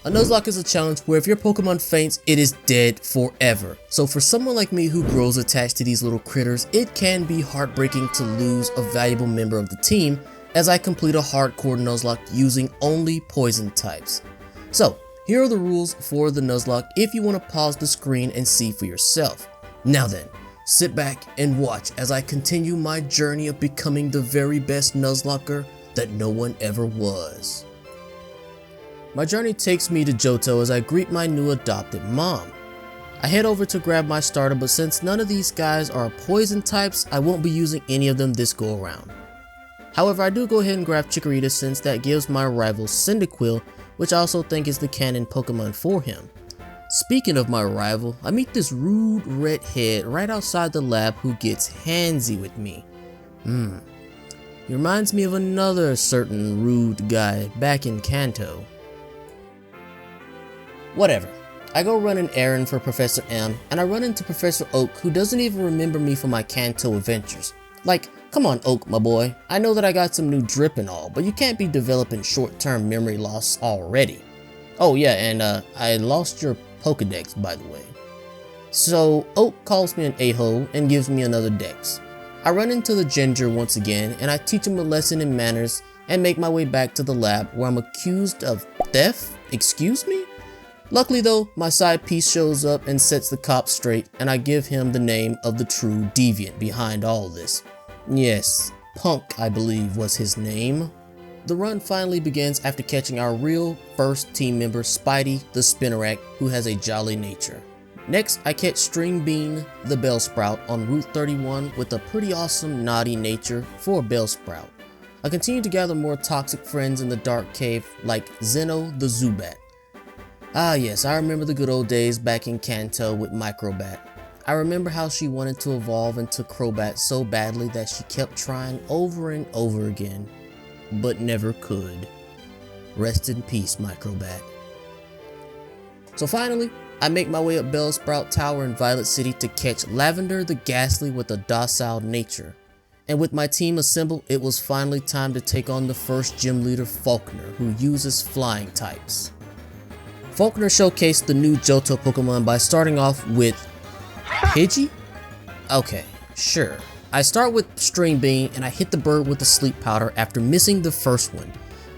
A Nuzlocke is a challenge where if your Pokemon faints, it is dead forever. So for someone like me who grows attached to these little critters, it can be heartbreaking to lose a valuable member of the team as I complete a hardcore Nuzlocke using only poison types. So here are the rules for the Nuzlocke if you want to pause the screen and see for yourself. Now then, sit back and watch as I continue my journey of becoming the very best Nuzlocker that no one ever was. My journey takes me to Johto as I greet my new adopted mom. I head over to grab my starter, but since none of these guys are poison types, I won't be using any of them this go around. However, I do go ahead and grab Chikorita since that gives my rival Cyndaquil, which I also think is the canon Pokemon for him. Speaking of my rival, I meet this rude redhead right outside the lab who gets handsy with me. He reminds me of another certain rude guy back in Kanto. Whatever. I go run an errand for Professor M, and I run into Professor Oak, who doesn't even remember me from my Kanto adventures. Like, come on Oak, my boy, I know that I got some new drip and all, but you can't be developing short-term memory loss already. Oh yeah, and I lost your Pokedex, by the way. So Oak calls me an a-hole and gives me another dex. I run into the Ginger once again, and I teach him a lesson in manners and make my way back to the lab where I'm accused of theft? Excuse me? Luckily though, my side piece shows up and sets the cops straight, and I give him the name of the true deviant behind all this. Yes, Punk I believe was his name. The run finally begins after catching our real first team member Spidey the Spinnerack, who has a jolly nature. Next I catch String Bean the Bellsprout on Route 31 with a pretty awesome naughty nature for a Bellsprout. I continue to gather more toxic friends in the dark cave like Zeno the Zubat. Ah yes, I remember the good old days back in Kanto with Microbat. I remember how she wanted to evolve into Crobat so badly that she kept trying over and over again, but never could. Rest in peace, Microbat. So finally, I make my way up Bellsprout Tower in Violet City to catch Lavender the Ghastly with a docile nature. And with my team assembled, it was finally time to take on the first gym leader, Faulkner, who uses flying types. Faulkner showcased the new Johto Pokemon by starting off with Pidgey? Okay, sure. I start with String Bean and I hit the bird with the sleep powder after missing the first one.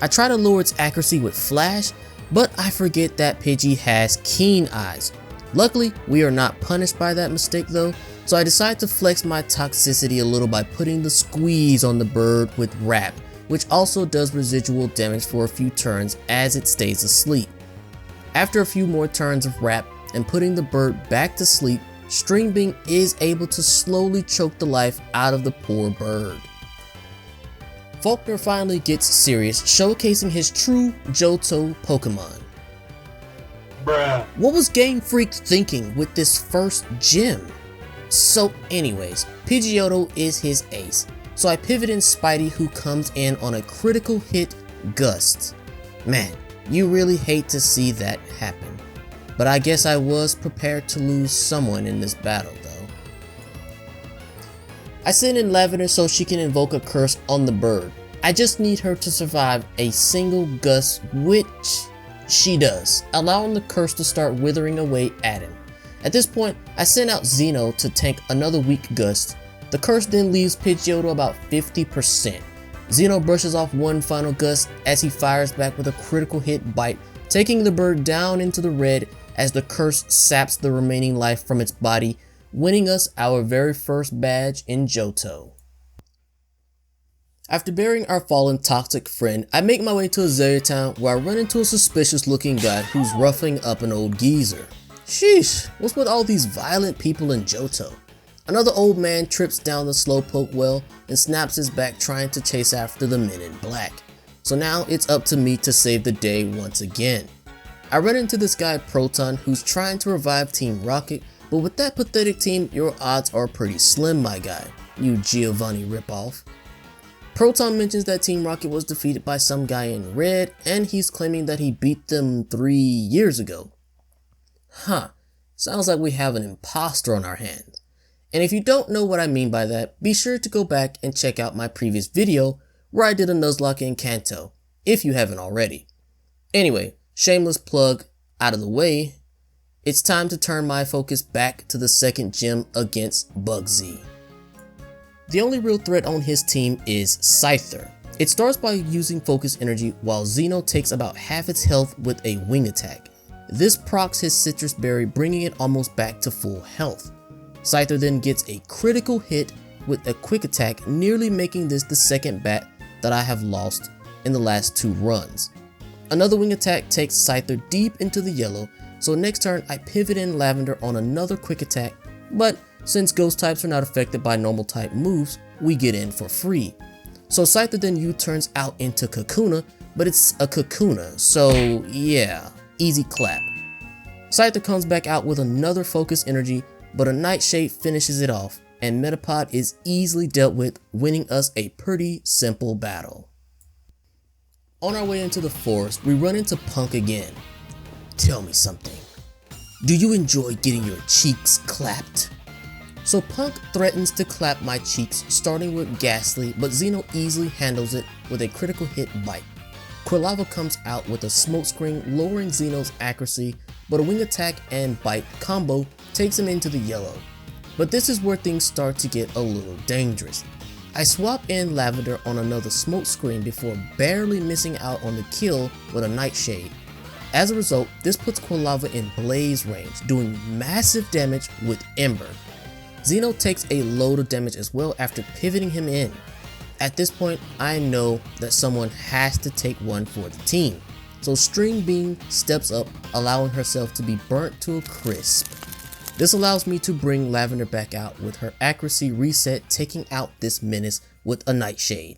I try to lure its accuracy with Flash, but I forget that Pidgey has keen eyes. Luckily, we are not punished by that mistake though, so I decide to flex my toxicity a little by putting the squeeze on the bird with Wrap, which also does residual damage for a few turns as it stays asleep. After a few more turns of Wrap and putting the bird back to sleep, String Bean is able to slowly choke the life out of the poor bird. Faulkner finally gets serious, showcasing his true Johto Pokemon. Bruh. What was Game Freak thinking with this first gym? So anyways, Pidgeotto is his ace, so I pivot in Spidey, who comes in on a critical hit Gust. Man, you really hate to see that happen, but I guess I was prepared to lose someone in this battle though. I send in Lavender so she can invoke a curse on the bird. I just need her to survive a single gust, which she does, allowing the curse to start withering away at him. At this point, I send out Zeno to tank another weak gust. The curse then leaves Pidgeotto about 50%. Zeno brushes off one final gust as he fires back with a critical hit bite, taking the bird down into the red as the curse saps the remaining life from its body, winning us our very first badge in Johto. After burying our fallen toxic friend, I make my way to Azalea Town where I run into a suspicious looking guy who's roughing up an old geezer. Sheesh, what's with all these violent people in Johto? Another old man trips down the slowpoke well and snaps his back trying to chase after the men in black. So now it's up to me to save the day once again. I run into this guy Proton who's trying to revive Team Rocket, but with that pathetic team, your odds are pretty slim, my guy, you Giovanni ripoff. Proton mentions that Team Rocket was defeated by some guy in red, and he's claiming that he beat them 3 years ago. Huh, sounds like we have an imposter on our hands. And if you don't know what I mean by that, be sure to go back and check out my previous video where I did a Nuzlocke in Kanto, if you haven't already. Anyway, Shameless plug out of the way, it's time to turn my focus back to the second gym against Bugsy. The only real threat on his team is Scyther. It starts by using focus energy while Xeno takes about half its health with a wing attack. This procs his citrus berry, bringing it almost back to full health. Scyther then gets a critical hit with a quick attack, nearly making this the second bat that I have lost in the last 2 runs. Another wing attack takes Scyther deep into the yellow, so next turn I pivot in Lavender on another quick attack, but since ghost types are not affected by normal type moves, we get in for free. So Scyther then U-turns out into Kakuna, but it's a Kakuna, so yeah, easy clap. Scyther comes back out with another focus energy, but a Nightshade finishes it off, and Metapod is easily dealt with, winning us a pretty simple battle. On our way into the forest, we run into Punk again. Tell me something. Do you enjoy getting your cheeks clapped? So Punk threatens to clap my cheeks, starting with Ghastly, but Xeno easily handles it with a critical hit bite. Quilava comes out with a smoke screen, lowering Xeno's accuracy, but a wing attack and bite combo takes him into the yellow. But this is where things start to get a little dangerous. I swap in Lavender on another smoke screen before barely missing out on the kill with a Nightshade. As a result, this puts Quilava in blaze range, doing massive damage with Ember. Xeno takes a load of damage as well after pivoting him in. At this point, I know that someone has to take one for the team, so String Beam steps up, allowing herself to be burnt to a crisp. This allows me to bring Lavender back out with her accuracy reset, taking out this menace with a Nightshade.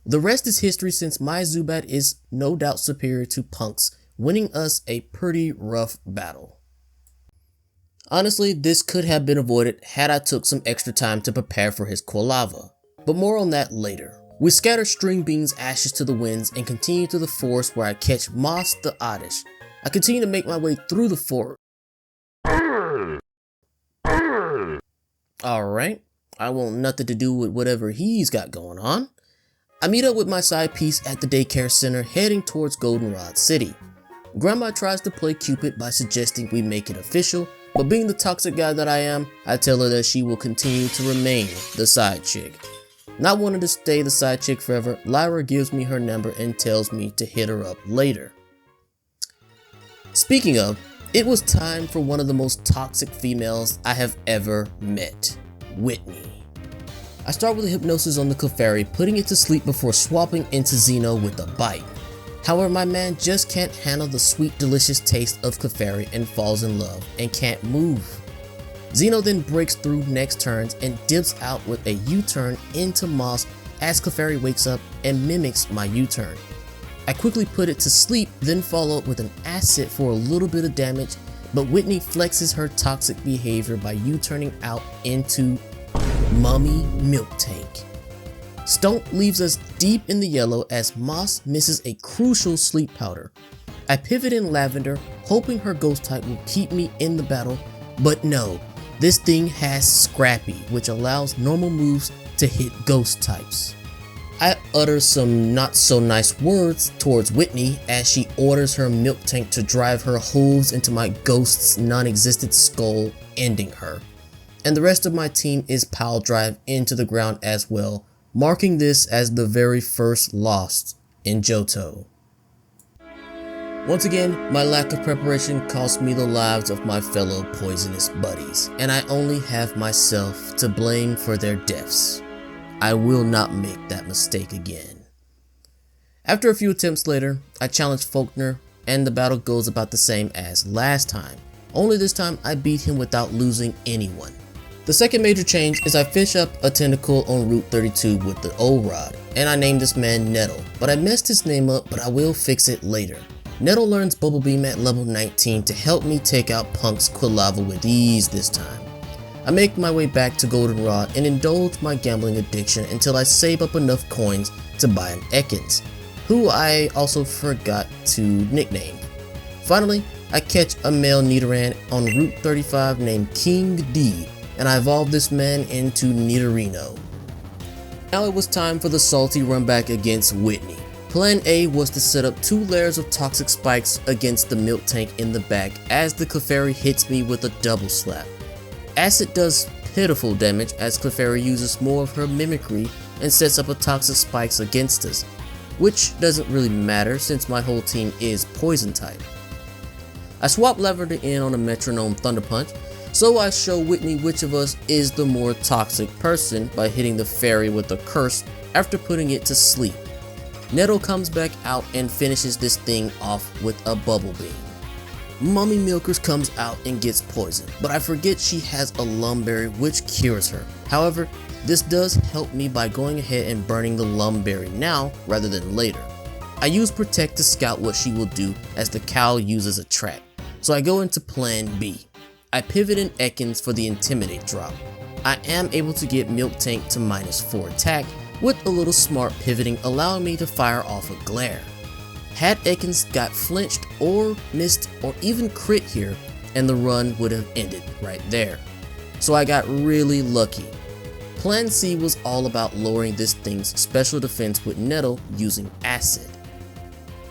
The rest is history, since my Zubat is no doubt superior to Punk's, winning us a pretty rough battle. Honestly, this could have been avoided had I took some extra time to prepare for his Quilava, but more on that later. We scatter String Beam's ashes to the winds and continue to the forest, where I catch Moss the Oddish. I continue to make my way through the forest. Alright, I want nothing to do with whatever he's got going on. I meet up with my side piece at the daycare center, heading towards Goldenrod City. Grandma tries to play Cupid by suggesting we make it official, but being the toxic guy that I am, I tell her that she will continue to remain the side chick. Not wanting to stay the side chick forever, Lyra gives me her number and tells me to hit her up later. Speaking of, it was time for one of the most toxic females I have ever met, Whitney. I start with a hypnosis on the Clefairy, putting it to sleep before swapping into Xeno with a bite. However, my man just can't handle the sweet, delicious taste of Clefairy and falls in love and can't move. Xeno then breaks through next turns and dips out with a U-turn into Moss as Clefairy wakes up and mimics my U-turn. I quickly put it to sleep, then follow up with an acid for a little bit of damage, but Whitney flexes her toxic behavior by U-turning out into Mummy Milk Tank. Stomp leaves us deep in the yellow as Moss misses a crucial sleep powder. I pivot in Lavender, hoping her ghost type will keep me in the battle, but no, this thing has Scrappy, which allows normal moves to hit ghost types. I utter some not so nice words towards Whitney as she orders her milk tank to drive her hooves into my ghost's non-existent skull, ending her. And the rest of my team is pile drive into the ground as well, marking this as the very first loss in Johto. Once again, my lack of preparation cost me the lives of my fellow poisonous buddies, and I only have myself to blame for their deaths. I will not make that mistake again. After a few attempts later, I challenge Faulkner, and the battle goes about the same as last time, only this time I beat him without losing anyone. The second major change is I fish up a tentacle on Route 32 with the O-Rod, and I named this man Nettle, but I messed his name up, but I will fix it later. Nettle learns Bubble Beam at level 19 to help me take out Punk's Quilava with ease this time. I make my way back to Goldenrod and indulge my gambling addiction until I save up enough coins to buy an Ekans, who I also forgot to nickname. Finally, I catch a male Nidoran on Route 35 named King D, and I evolve this man into Nidorino. Now it was time for the salty run back against Whitney. Plan A was to set up 2 layers of toxic spikes against the milk tank in the back as the Clefairy hits me with a double slap. Acid does pitiful damage as Clefairy uses more of her mimicry and sets up a toxic spikes against us, which doesn't really matter since my whole team is poison type. I swap Lavender in on a metronome Thunder Punch, so I show Whitney which of us is the more toxic person by hitting the fairy with a curse after putting it to sleep. Nettle comes back out and finishes this thing off with a bubble beam. Mummy Milkers comes out and gets poisoned, but I forget she has a Lumberry which cures her. However, this does help me by going ahead and burning the Lumberry now rather than later. I use Protect to scout what she will do as the cow uses a trap, so I go into Plan B. I pivot in Ekans for the Intimidate drop. I am able to get Milk Tank to -4 attack with a little smart pivoting allowing me to fire off a glare. Had Ekans got flinched or missed or even crit here, and the run would have ended right there. So I got really lucky. Plan C was all about lowering this thing's special defense with Nettle using Acid.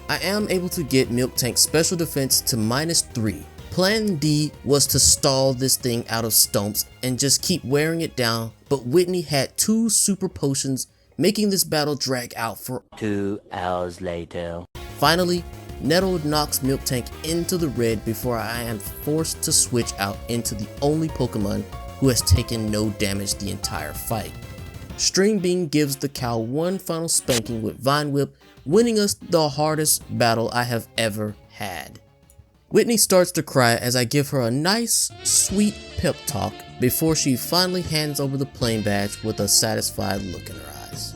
I am able to get Milk Tank's special defense to -3. Plan D was to stall this thing out of stomps and just keep wearing it down, but Whitney had 2 super potions, making this battle drag out for 2 hours later. Finally, Nettle knocks Milk Tank into the red before I am forced to switch out into the only Pokemon who has taken no damage the entire fight. String Bean gives the cow one final spanking with Vine Whip, winning us the hardest battle I have ever had. Whitney starts to cry as I give her a nice, sweet pep talk before she finally hands over the plain badge with a satisfied look in her eyes.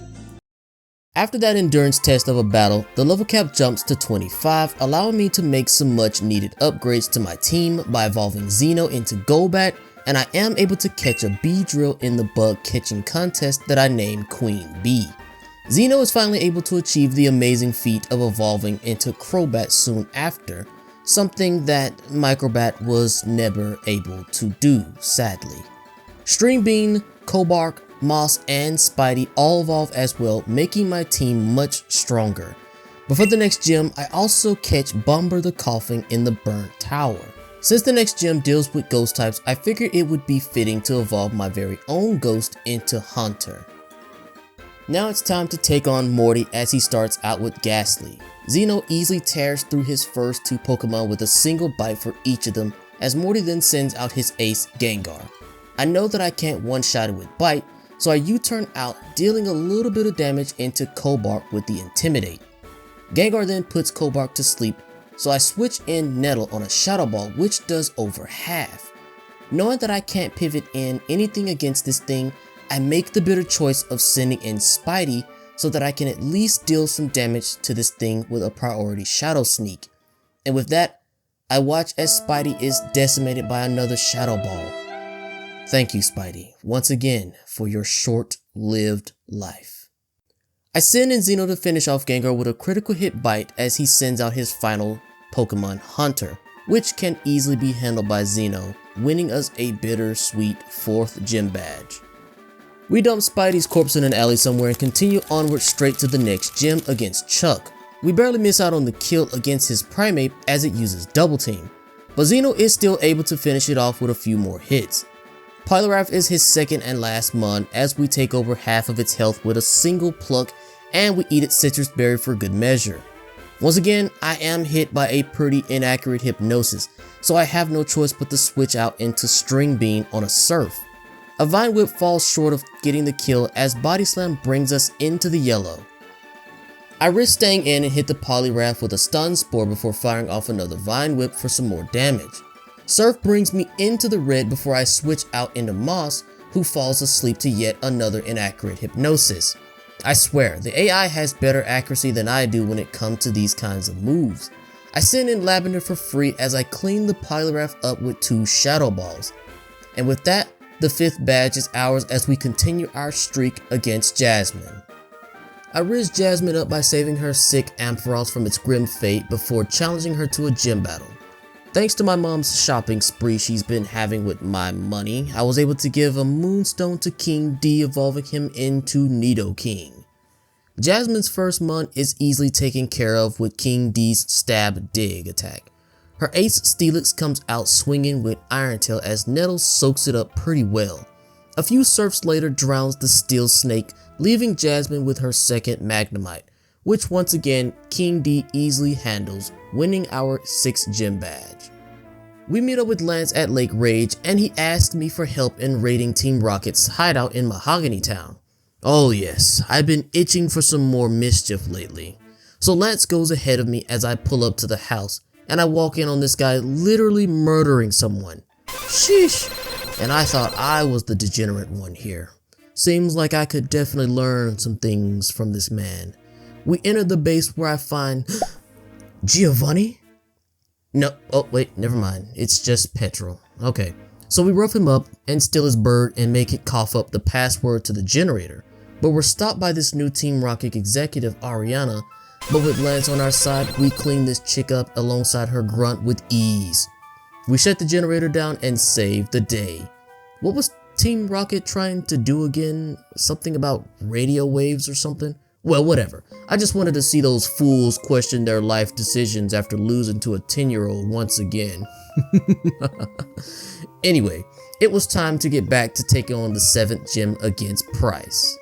After that endurance test of a battle, the level cap jumps to 25, allowing me to make some much needed upgrades to my team by evolving Xeno into Golbat, and I am able to catch a Beedrill in the bug catching contest that I named Queen Bee. Xeno is finally able to achieve the amazing feat of evolving into Crobat soon after, something that Microbat was never able to do, sadly. String Bean, Cobark, Moss, and Spidey all evolve as well, making my team much stronger. But for the next gym, I also catch Bumber the Coughing in the Burnt Tower. Since the next gym deals with ghost types, I figured it would be fitting to evolve my very own ghost into Hunter. Now it's time to take on Morty as he starts out with Ghastly. Xeno easily tears through his first 2 Pokemon with a single bite for each of them, as Morty then sends out his ace Gengar. I know that I can't one-shot it with Bite, so I U-turn out, dealing a little bit of damage into Cobark with the Intimidate. Gengar then puts Cobark to sleep, so I switch in Nettle on a Shadow Ball, which does over half. Knowing that I can't pivot in anything against this thing, I make the bitter choice of sending in Spidey so that I can at least deal some damage to this thing with a priority Shadow Sneak. And with that, I watch as Spidey is decimated by another Shadow Ball. Thank you, Spidey, once again for your short-lived life. I send in Xeno to finish off Gengar with a critical hit bite as he sends out his final Pokemon Hunter, which can easily be handled by Xeno, winning us a bittersweet 4th gym badge. We dump Spidey's corpse in an alley somewhere and continue onward straight to the next gym against Chuck. We barely miss out on the kill against his Primeape as it uses Double Team, but Xeno is still able to finish it off with a few more hits. Poliwrath is his second and last mon as we take over half of its health with a single pluck and we eat its citrus berry for good measure. Once again, I am hit by a pretty inaccurate hypnosis, so I have no choice but to switch out into String Bean on a Surf. A Vine Whip falls short of getting the kill as Body Slam brings us into the yellow. I risk staying in and hit the Poliwrath with a Stun Spore before firing off another Vine Whip for some more damage. Surf brings me into the red before I switch out into Moss, who falls asleep to yet another inaccurate hypnosis. I swear, the AI has better accuracy than I do when it comes to these kinds of moves. I send in Lavender for free as I clean the Poliwrath up with 2 Shadow Balls. And with that, the 5th badge is ours as we continue our streak against Jasmine. I riz Jasmine up by saving her sick Ampharos from its grim fate before challenging her to a gym battle. Thanks to my mom's shopping spree she's been having with my money, I was able to give a Moonstone to King D, evolving him into Nidoking. Jasmine's first mon is easily taken care of with King D's Stab Dig attack. Her ace Steelix comes out swinging with Iron Tail as Nettle soaks it up pretty well. A few surfs later drowns the Steel Snake, leaving Jasmine with her second Magnemite, which once again King D easily handles, winning our 6 gem badge. We meet up with Lance at Lake Rage and he asks me for help in raiding Team Rocket's hideout in Mahogany Town. Oh yes, I've been itching for some more mischief lately. So Lance goes ahead of me as I pull up to the house and I walk in on this guy literally murdering someone. Sheesh! And I thought I was the degenerate one here. Seems like I could definitely learn some things from this man. We enter the base where I find Giovanni? No, oh wait, never mind. It's just Petrol. Okay, so we rough him up and steal his bird and make it cough up the password to the generator. But we're stopped by this new Team Rocket executive, Ariana. But with Lance on our side, we clean this chick up alongside her grunt with ease. We shut the generator down and save the day. What was Team Rocket trying to do again? Something about radio waves or something? Well, whatever. I just wanted to see those fools question their life decisions after losing to a 10-year-old once again. Anyway, it was time to get back to taking on the 7th gem against Price.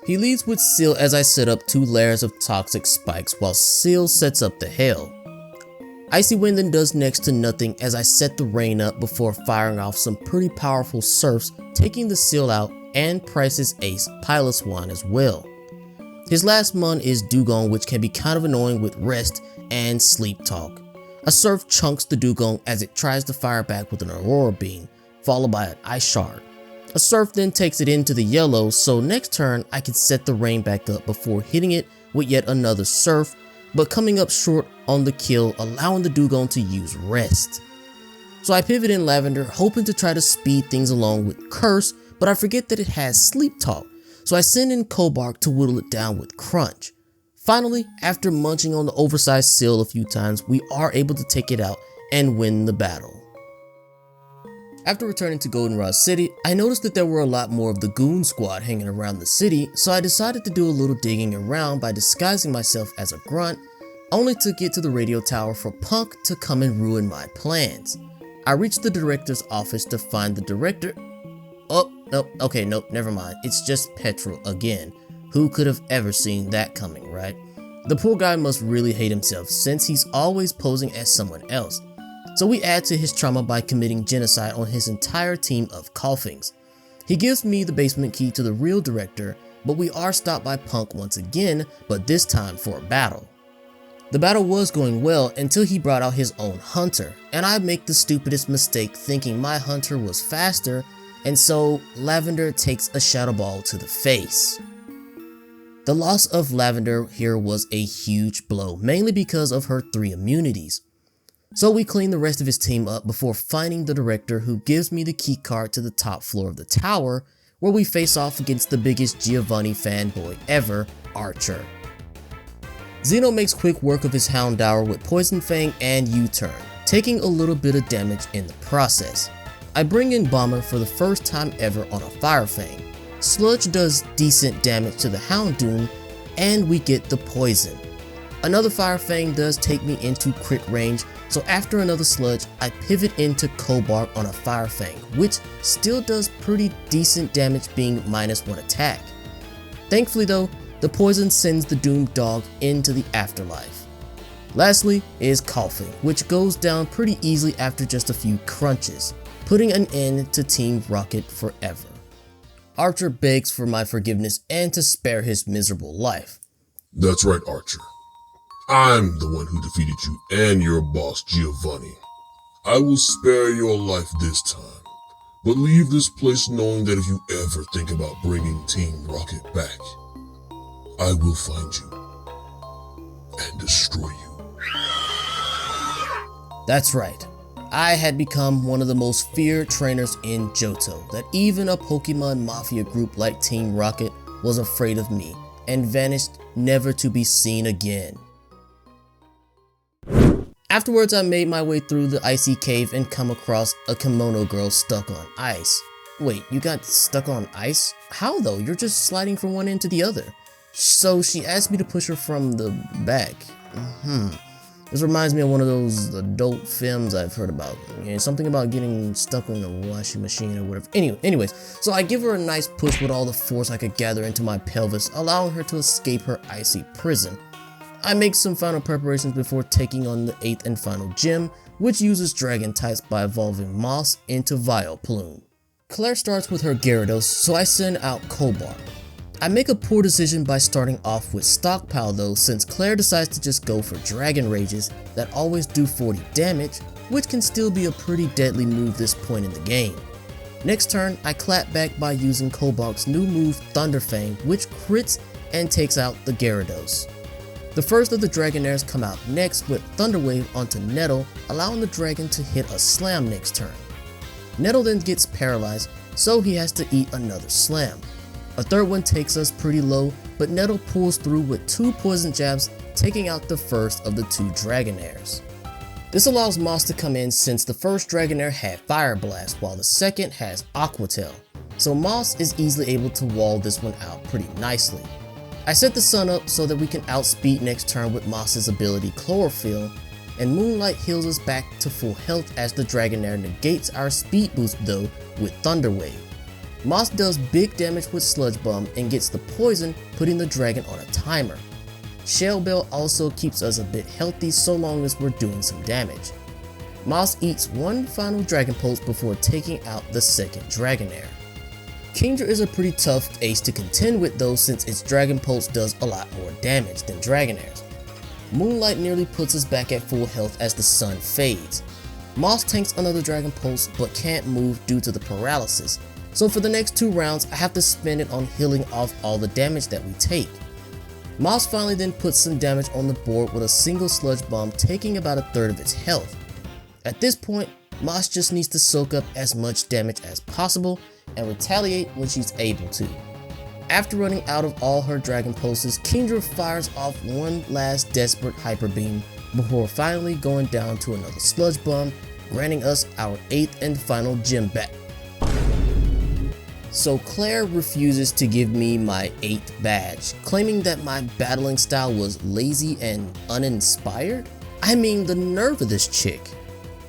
He leads with Seal as I set up 2 layers of toxic spikes while Seal sets up the hail. Icy Wind then does next to nothing as I set the rain up before firing off some pretty powerful surfs, taking the Seal out and Price's ace Piloswine as well. His last mon is Dugong, which can be kind of annoying with Rest and Sleep Talk. A surf chunks the Dugong as it tries to fire back with an Aurora Beam, followed by an Ice Shard. A surf then takes it into the yellow, so next turn I can set the rain back up before hitting it with yet another surf, but coming up short on the kill, allowing the Dugong to use Rest. So I pivot in Lavender, hoping to try to speed things along with Curse, but I forget that it has Sleep Talk, so I send in Kobark to whittle it down with Crunch. Finally, after munching on the oversized Seal a few times, we are able to take it out and win the battle. After returning to Goldenrod City, I noticed that there were a lot more of the Goon Squad hanging around the city, so I decided to do a little digging around by disguising myself as a grunt, only to get to the radio tower for Punk to come and ruin my plans. I reached the director's office to find the director. Oh, nope, okay, nope, never mind. It's just Petrol again. Who could have ever seen that coming, right? The poor guy must really hate himself since he's always posing as someone else. So we add to his trauma by committing genocide on his entire team of Coffings. He gives me the basement key to the real director, but we are stopped by Punk once again, but this time for a battle. The battle was going well until he brought out his own hunter, and I make the stupidest mistake thinking my hunter was faster, and so Lavender takes a Shadow Ball to the face. The loss of Lavender here was a huge blow, mainly because of her 3 immunities. So we clean the rest of his team up before finding the director, who gives me the key card to the top floor of the tower, where we face off against the biggest Giovanni fanboy ever, Archer. Zeno makes quick work of his Houndour with Poison Fang and U-turn, taking a little bit of damage in the process. I bring in Bomber for the first time ever on a Fire Fang. Sludge does decent damage to the Houndoom, and we get the poison. Another Fire Fang does take me into crit range, so after another Sludge, I pivot into Kobark on a Fire Fang, which still does pretty decent damage being -1 attack. Thankfully though, the poison sends the doomed dog into the afterlife. Lastly is Coughing, which goes down pretty easily after just a few crunches, putting an end to Team Rocket forever. Archer begs for my forgiveness and to spare his miserable life. That's right, Archer. I'm the one who defeated you and your boss, Giovanni. I will spare your life this time, but leave this place knowing that if you ever think about bringing Team Rocket back, I will find you and destroy you. That's right. I had become one of the most feared trainers in Johto, that even a Pokemon Mafia group like Team Rocket was afraid of me and vanished never to be seen again. Afterwards, I made my way through the icy cave and come across a kimono girl stuck on ice. Wait, you got stuck on ice? How though? You're just sliding from one end to the other. So she asked me to push her from the back. This reminds me of one of those adult films I've heard about. Something about getting stuck in a washing machine or whatever. Anyways, so I give her a nice push with all the force I could gather into my pelvis, allowing her to escape her icy prison. I make some final preparations before taking on the 8th and final gym, which uses dragon types by evolving Moss into Vileplume. Claire starts with her Gyarados, so I send out Cobalt. I make a poor decision by starting off with Stockpile though, since Claire decides to just go for Dragon Rages that always do 40 damage, which can still be a pretty deadly move this point in the game. Next turn, I clap back by using Cobalt's new move Thunder Fang, which crits and takes out the Gyarados. The first of the Dragonairs come out next with Thunder Wave onto Nettle, allowing the dragon to hit a Slam next turn. Nettle then gets paralyzed, so he has to eat another Slam. A third one takes us pretty low, but Nettle pulls through with 2 poison jabs, taking out the first of the 2 Dragonairs. This allows Moss to come in since the first Dragonair had Fire Blast while the second has Aqua Tail, so Moss is easily able to wall this one out pretty nicely. I set the sun up so that we can outspeed next turn with Moss's ability Chlorophyll, and Moonlight heals us back to full health as the Dragonair negates our speed boost though with Thunder Wave. Moss does big damage with Sludge Bomb and gets the poison, putting the dragon on a timer. Shell Bell also keeps us a bit healthy so long as we're doing some damage. Moss eats one final Dragon Pulse before taking out the second Dragonair. Kingdra is a pretty tough ace to contend with though, since its Dragon Pulse does a lot more damage than Dragonair's. Moonlight nearly puts us back at full health as the sun fades. Moss tanks another Dragon Pulse but can't move due to the paralysis. So for the next 2 rounds, I have to spend it on healing off all the damage that we take. Moss finally then puts some damage on the board with a single Sludge Bomb, taking about 1/3 of its health. At this point, Moss just needs to soak up as much damage as possible and retaliate when she's able to. After running out of all her Dragon Pulses, Kingdra fires off one last desperate Hyper Beam before finally going down to another Sludge Bomb, granting us our 8th and final gym back. So Claire refuses to give me my 8th badge, claiming that my battling style was lazy and uninspired? I mean, the nerve of this chick.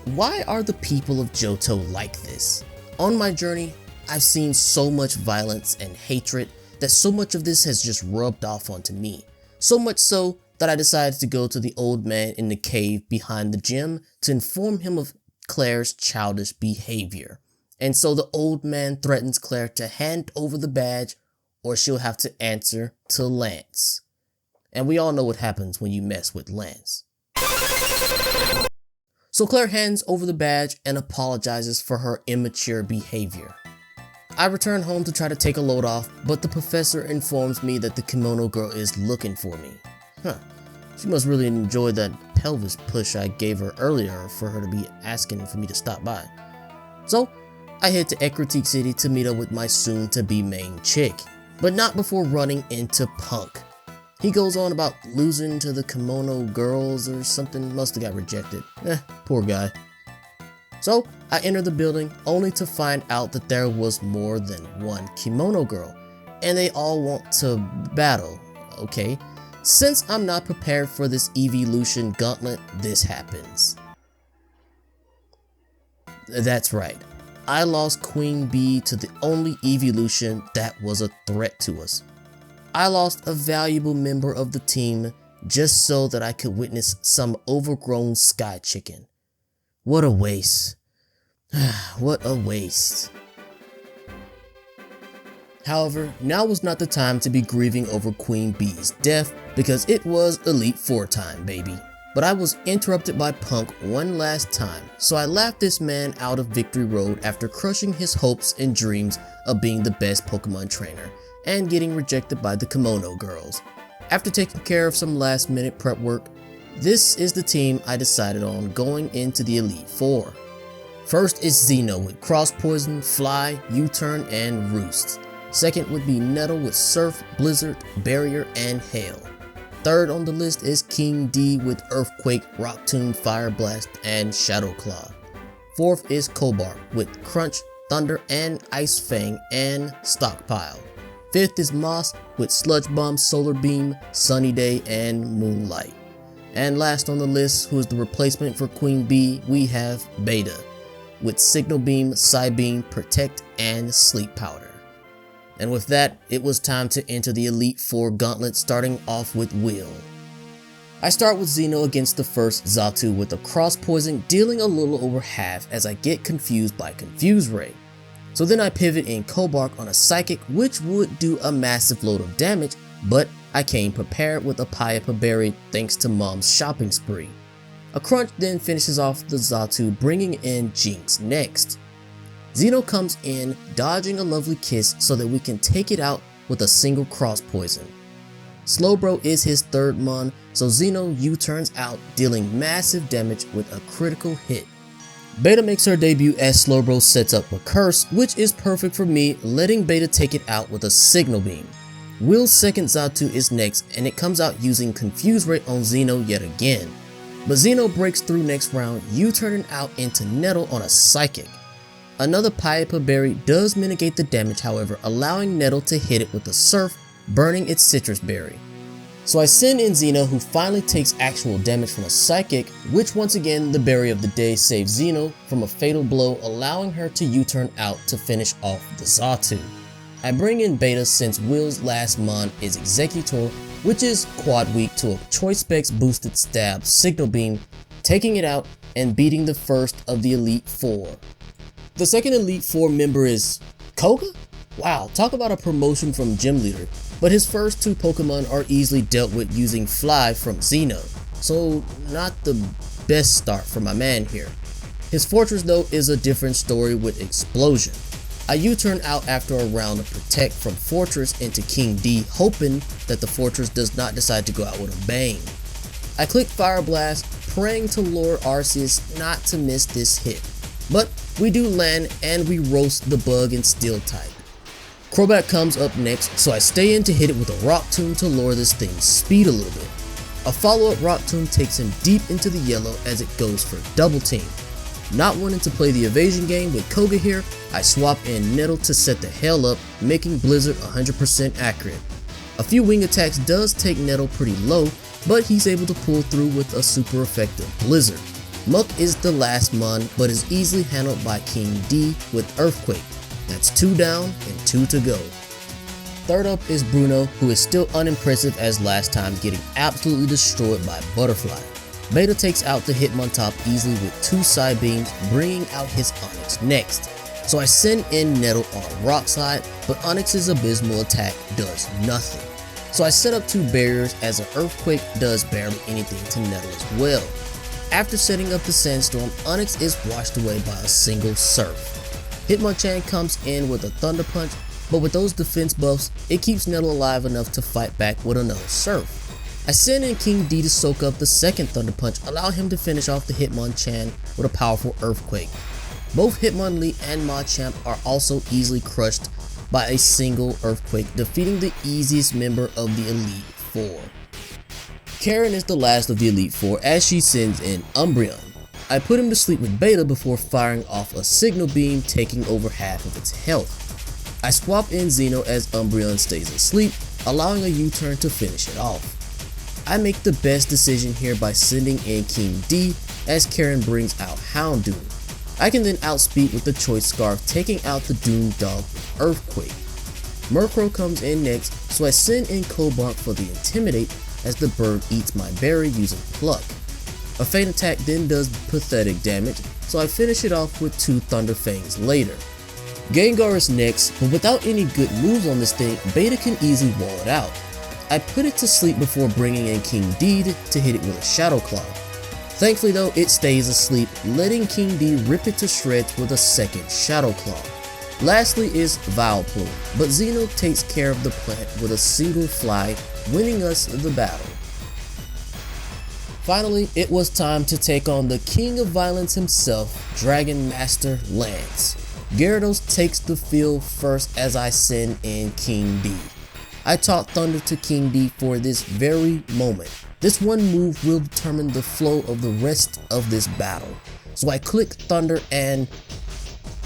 Why are the people of Johto like this? On my journey, I've seen so much violence and hatred that so much of this has just rubbed off onto me. So much so that I decided to go to the old man in the cave behind the gym to inform him of Claire's childish behavior. And so the old man threatens Claire to hand over the badge or she'll have to answer to Lance. And we all know what happens when you mess with Lance. So Claire hands over the badge and apologizes for her immature behavior. I return home to try to take a load off, but the professor informs me that the kimono girl is looking for me. She must really enjoy that pelvis push I gave her earlier for her to be asking for me to stop by. So I head to Ecruteak City to meet up with my soon-to-be main chick, but not before running into Punk. He goes on about losing to the kimono girls or something, must have got rejected. Poor guy. So I enter the building only to find out that there was more than one kimono girl, and they all want to battle, okay? Since I'm not prepared for this evolution gauntlet, this happens. That's right. I lost Queen Bee to the only evolution that was a threat to us. I lost a valuable member of the team just so that I could witness some overgrown sky chicken. What a waste. What a waste. However, now was not the time to be grieving over Queen Bee's death because it was Elite Four time, baby. But I was interrupted by Punk one last time, so I laughed this man out of Victory Road after crushing his hopes and dreams of being the best Pokemon trainer and getting rejected by the kimono girls. After taking care of some last minute prep work, this is the team I decided on going into the Elite Four. First is Xeno with Cross Poison, Fly, U-Turn, and Roost. Second would be Nettle with Surf, Blizzard, Barrier, and Hail. Third on the list is King D with Earthquake, Rock Tomb, Fire Blast, and Shadow Claw. Fourth is Cobalt with Crunch, Thunder, and Ice Fang, and Stockpile. 5th is Moss with Sludge Bomb, Solar Beam, Sunny Day, and Moonlight. And last on the list, who is the replacement for Queen Bee, we have Beta with Signal Beam, Psybeam, Protect, and Sleep Powder. And with that, it was time to enter the Elite Four gauntlet, starting off with Will. I start with Xeno against the first Johto with a cross poison, dealing a little over half as I get confused by Confuse Ray. So then I pivot in Cobark on a Psychic, which would do a massive load of damage, but I came prepared with a Pineapple Berry thanks to Mom's shopping spree. A Crunch then finishes off the Johto, bringing in Jinx next. Xeno comes in, dodging a lovely kiss so that we can take it out with a single cross poison. Slowbro is his third mon, so Xeno U-turns out, dealing massive damage with a critical hit. Beta makes her debut as Slowbro sets up a curse, which is perfect for me, letting Beta take it out with a Signal Beam. Will's second Johto is next, and it comes out using Confuse Ray on Xeno yet again. But Xeno breaks through next round, U-turning out into Nettle on a Psychic. Another Pineapple Berry does mitigate the damage, however, allowing Nettle to hit it with a Surf, burning its Citrus Berry. So I send in Xeno, who finally takes actual damage from a Psychic, which once again the berry of the day saves Xeno from a fatal blow, allowing her to U-turn out to finish off the Johto. I bring in Beta since Will's last mon is Executor, which is quad weak to a Choice Specs boosted stab Signal Beam, taking it out and beating the first of the Elite Four. The second Elite Four member is Koga? Wow, talk about a promotion from Gym Leader. But his first two Pokemon are easily dealt with using Fly from Xeno, so not the best start for my man here. His Fortress though is a different story with Explosion. I U-turn out after a round of Protect from Fortress into King D, hoping that the Fortress does not decide to go out with a bang. I click Fire Blast, praying to Lord Arceus not to miss this hit. But we do land and we roast the bug and Steel type. Crobat comes up next, so I stay in to hit it with a Rock Tomb to lower this thing's speed a little bit. A follow-up Rock Tomb takes him deep into the yellow as it goes for Double Team. Not wanting to play the evasion game with Koga here, I swap in Nettle to set the hell up, making Blizzard 100% accurate. A few wing attacks does take Nettle pretty low, but he's able to pull through with a super effective Blizzard. Muck is the last mon, but is easily handled by King D with Earthquake. That's 2 down and 2 to go. Third up is Bruno, who is still unimpressive as last time, getting absolutely destroyed by Butterfly. Beta takes out the Hitmontop easily with 2 side beams, bringing out his Onix next. So I send in Nettle on a rock slide, but Onix's abysmal attack does nothing. So I set up 2 barriers as an Earthquake does barely anything to Nettle as well. After setting up the Sandstorm, Onix is washed away by a single Surf. Hitmonchan comes in with a Thunder Punch, but with those defense buffs, it keeps Nettle alive enough to fight back with another Surf. I send in King D to soak up the second Thunder Punch, allowing him to finish off the Hitmonchan with a powerful Earthquake. Both Hitmonlee and Machamp are also easily crushed by a single Earthquake, defeating the easiest member of the Elite Four. Karen is the last of the Elite Four as she sends in Umbreon. I put him to sleep with Beta before firing off a Signal Beam, taking over half of its health. I swap in Xeno as Umbreon stays asleep, allowing a U-turn to finish it off. I make the best decision here by sending in King D as Karen brings out Houndoom. I can then outspeed with the Choice Scarf, taking out the Doom Dog with Earthquake. Murkrow comes in next, so I send in Cobark for the Intimidate as the bird eats my berry using Pluck. A Feint attack then does pathetic damage, so I finish it off with 2 Thunder Fangs later. Gengar is next, but without any good moves on this thing, Beta can easily wall it out. I put it to sleep before bringing in King D to hit it with a Shadow Claw. Thankfully though, it stays asleep, letting King D rip it to shreds with a second Shadow Claw. Lastly is Vileplume, but Xeno takes care of the plant with a single fly, winning us the battle. Finally, it was time to take on the King of Violence himself, Dragon Master Lance. Gyarados takes the field first as I send in King D. I taught Thunder to King D for this very moment. This one move will determine the flow of the rest of this battle. So I click Thunder and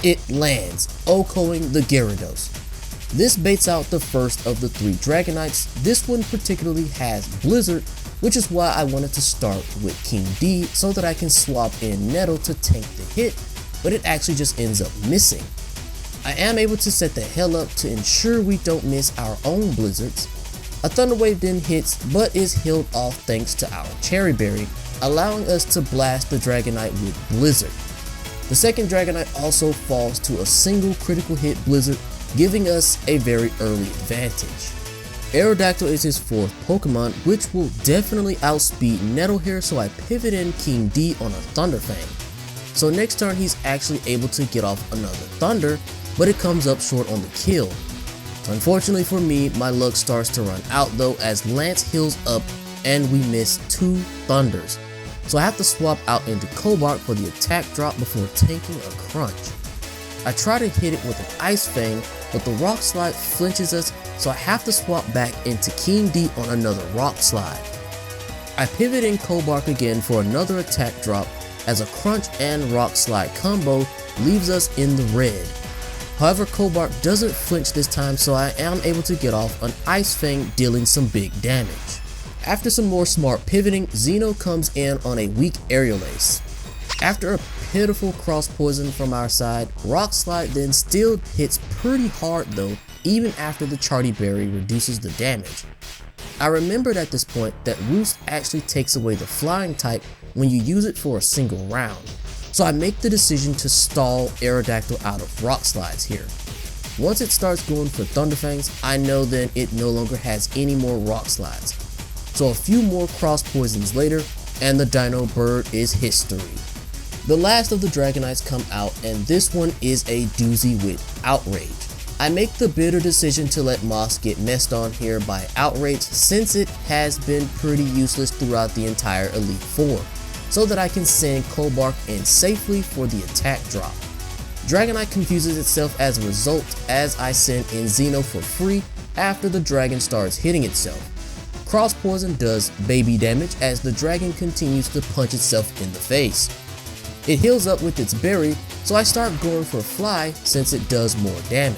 it lands, OHKOing the Gyarados. This baits out the first of the 3 Dragonites. This one particularly has Blizzard, which is why I wanted to start with King D so that I can swap in Nettle to tank the hit, but it actually just ends up missing. I am able to set the hell up to ensure we don't miss our own Blizzards. A Thunder Wave then hits, but is healed off thanks to our Cherry Berry, allowing us to blast the Dragonite with Blizzard. The second Dragonite also falls to a single critical hit Blizzard, giving us a very early advantage. Aerodactyl is his 4th Pokemon, which will definitely outspeed Nettle here, so I pivot in King D on a Thunder Fang. So next turn he's actually able to get off another Thunder, but it comes up short on the kill. Unfortunately for me, my luck starts to run out though as Lance heals up and we miss 2 Thunders. So I have to swap out into Cobalt for the attack drop before tanking a Crunch. I try to hit it with an Ice Fang, but the Rock Slide flinches us, so I have to swap back into King D on another Rock Slide. I pivot in Cobalt again for another attack drop as a Crunch and Rock Slide combo leaves us in the red. However, Cobalt doesn't flinch this time, so I am able to get off an Ice Fang, dealing some big damage. After some more smart pivoting, Xeno comes in on a weak Aerial Ace. After a pitiful cross poison from our side, Rock Slide then still hits pretty hard though, even after the Charty Berry reduces the damage. I remembered at this point that Roost actually takes away the flying type when you use it for a single round, so I make the decision to stall Aerodactyl out of Rock Slides here. Once it starts going for Thunder Fangs, I know then it no longer has any more Rock Slides. So a few more cross poisons later, and the Dino Bird is history. The last of the Dragonites come out, and this one is a doozy with Outrage. I make the bitter decision to let Moss get messed on here by Outrage since it has been pretty useless throughout the entire Elite Four, so that I can send Cobalt in safely for the attack drop. Dragonite confuses itself as a result as I send in Xeno for free after the dragon starts hitting itself. Cross Poison does baby damage as the dragon continues to punch itself in the face. It heals up with its berry, so I start going for Fly since it does more damage.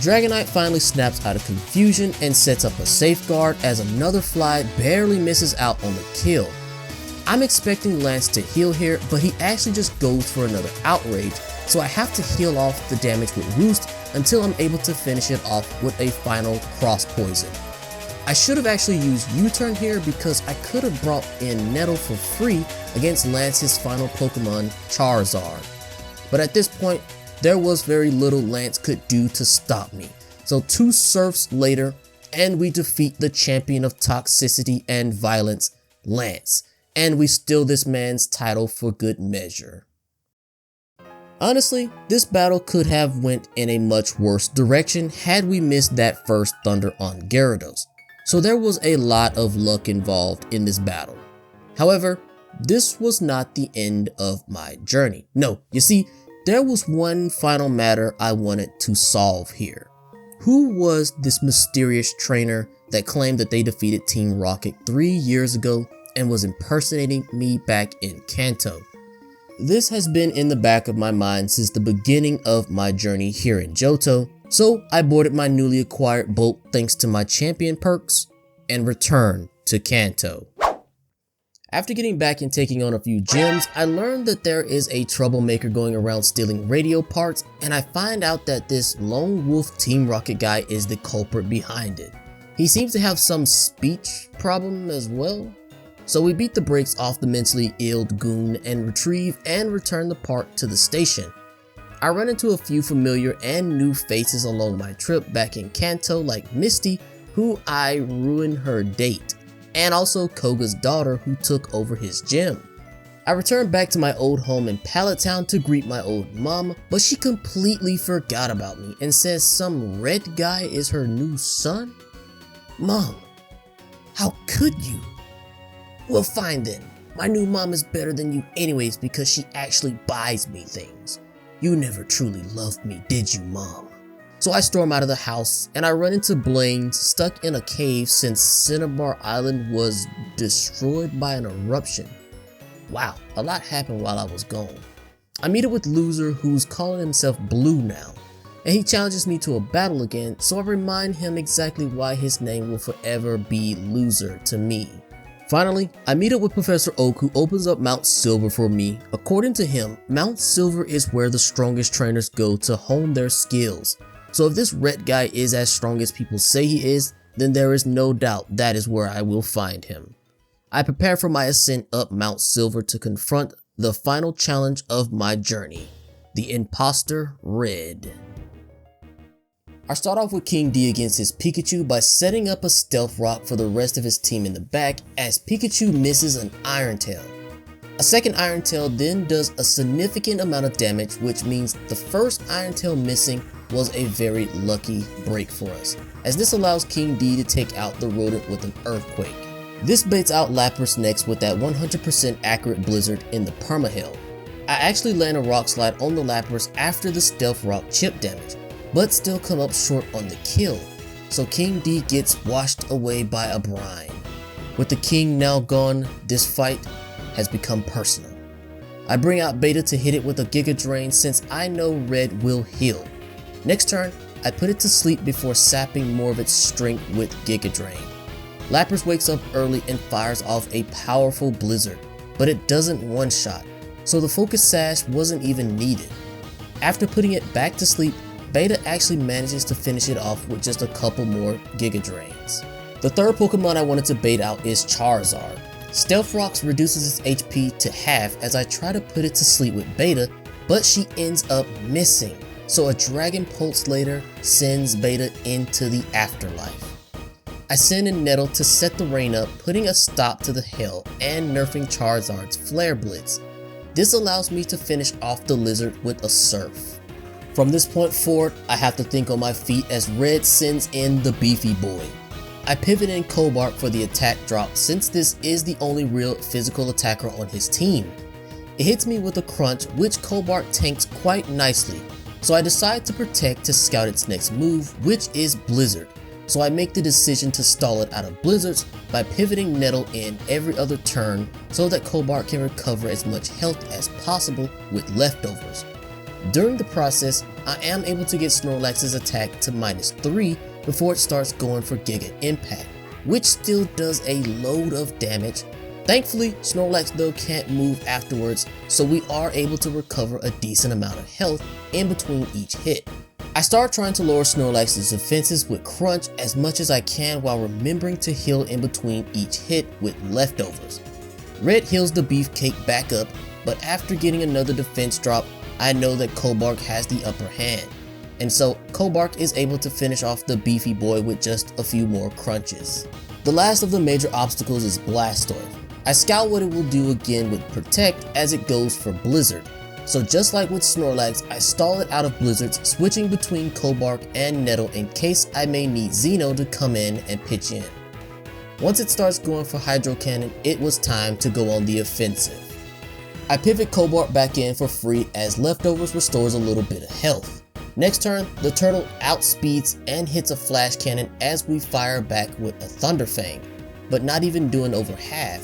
Dragonite finally snaps out of confusion and sets up a safeguard as another Fly barely misses out on the kill. I'm expecting Lance to heal here, but he actually just goes for another Outrage, so I have to heal off the damage with Roost until I'm able to finish it off with a final Cross Poison. I should have actually used U-Turn here because I could have brought in Nettle for free against Lance's final Pokemon, Charizard. But at this point, there was very little Lance could do to stop me. So 2 Surfs later, and we defeat the champion of toxicity and violence, Lance. And we steal this man's title for good measure. Honestly, this battle could have went in a much worse direction had we missed that first Thunder on Gyarados. So there was a lot of luck involved in this battle. However, this was not the end of my journey. No, you see, there was one final matter I wanted to solve here. Who was this mysterious trainer that claimed that they defeated Team Rocket 3 years ago and was impersonating me back in Kanto? This has been in the back of my mind since the beginning of my journey here in Johto, so I boarded my newly acquired boat thanks to my champion perks and returned to Kanto. After getting back and taking on a few gyms, I learned that there is a troublemaker going around stealing radio parts, and I find out that this lone wolf Team Rocket guy is the culprit behind it. He seems to have some speech problem as well. So we beat the brakes off the mentally ill goon and retrieve and return the part to the station. I run into a few familiar and new faces along my trip back in Kanto, like Misty, who I ruined her date, and also Koga's daughter, who took over his gym. I returned back to my old home in Pallet Town to greet my old mom, but she completely forgot about me and says some red guy is her new son? Mom, how could you? Well, fine then. My new mom is better than you anyways because she actually buys me things. You never truly loved me, did you, Mom? So I storm out of the house and I run into Blaine stuck in a cave since Cinnabar Island was destroyed by an eruption. Wow, a lot happened while I was gone. I meet up with Loser, who's calling himself Blue now. and he challenges me to a battle again, so I remind him exactly why his name will forever be Loser to me. Finally, I meet up with Professor Oak, who opens up Mount Silver for me. According to him, Mount Silver is where the strongest trainers go to hone their skills. So if this red guy is as strong as people say he is, then there is no doubt that is where I will find him. I prepare for my ascent up Mount Silver to confront the final challenge of my journey, the imposter Red. I start off with King D against his Pikachu by setting up a stealth rock for the rest of his team in the back as Pikachu misses an Iron Tail. A second Iron Tail then does a significant amount of damage, which means the first Iron Tail missing was a very lucky break for us, as this allows King D to take out the rodent with an Earthquake. This baits out Lapras next with that 100% accurate Blizzard in the Permahill. I actually land a Rock Slide on the Lapras after the Stealth Rock chip damage, but still come up short on the kill, so King D gets washed away by a brine. With the king now gone, this fight has become personal. I bring out Beta to hit it with a Giga Drain since I know Red will heal. Next turn, I put it to sleep before sapping more of its strength with Giga Drain. Lapras wakes up early and fires off a powerful Blizzard, but it doesn't one-shot, so the Focus Sash wasn't even needed. After putting it back to sleep, Beta actually manages to finish it off with just a couple more Giga Drains. The third Pokemon I wanted to bait out is Charizard. Stealth Rocks reduces its HP to half as I try to put it to sleep with Beta, but she ends up missing, so a Dragon Pulse later sends Beta into the afterlife. I send in Nettle to set the rain up, putting a stop to the hail and nerfing Charizard's Flare Blitz. This allows me to finish off the Lizard with a Surf. From this point forward, I have to think on my feet as Red sends in the Beefy Boy. I pivot in Cobart for the attack drop since this is the only real physical attacker on his team. It hits me with a Crunch, which Cobart tanks quite nicely, so I decide to protect to scout its next move, which is Blizzard. So I make the decision to stall it out of Blizzards by pivoting Nettle in every other turn so that Cobart can recover as much health as possible with leftovers. During the process, I am able to get Snorlax's attack to -3 before it starts going for Giga Impact, which still does a load of damage. Thankfully, Snorlax though can't move afterwards, so we are able to recover a decent amount of health in between each hit. I start trying to lower Snorlax's defenses with Crunch as much as I can while remembering to heal in between each hit with leftovers. Red heals the Beefcake back up, but after getting another defense drop, I know that Cobart has the upper hand, and so Cobart is able to finish off the Beefy Boy with just a few more crunches. The last of the major obstacles is Blastoise. I scout what it will do again with Protect as it goes for Blizzard. So just like with Snorlax, I stall it out of Blizzards, switching between Cobart and Nettle in case I may need Xeno to come in and pitch in. Once it starts going for Hydro Cannon, it was time to go on the offensive. I pivot Cobart back in for free as leftovers restores a little bit of health. Next turn, the turtle outspeeds and hits a Flash Cannon as we fire back with a Thunder Fang, but not even doing over half.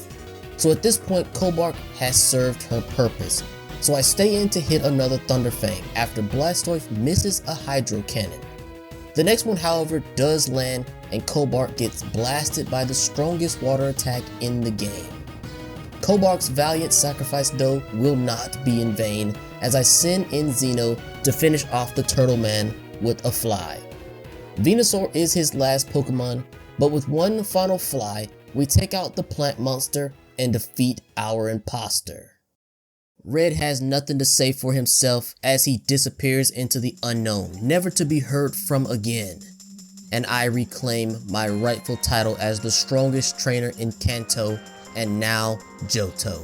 So at this point, Cobart has served her purpose, so I stay in to hit another Thunder Fang after Blastoise misses a Hydro Cannon. The next one, however, does land and Cobart gets blasted by the strongest water attack in the game. Cobart's valiant sacrifice though will not be in vain as I send in Xeno to finish off the Turtle Man with a Fly. Venusaur is his last Pokemon, but with one final Fly, we take out the plant monster and defeat our imposter. Red has nothing to say for himself as he disappears into the unknown, never to be heard from again. And I reclaim my rightful title as the strongest trainer in Kanto and now Johto.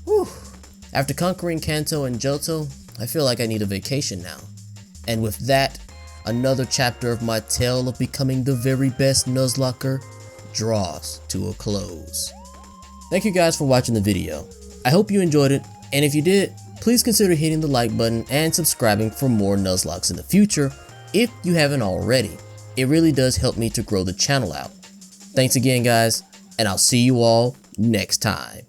Whew. After conquering Kanto and Johto, I feel like I need a vacation now. And with that, another chapter of my tale of becoming the very best Nuzlocker draws to a close. Thank you guys for watching the video. I hope you enjoyed it, and if you did, please consider hitting the like button and subscribing for more Nuzlocks in the future if you haven't already. It really does help me to grow the channel out. Thanks again guys, and I'll see you all next time.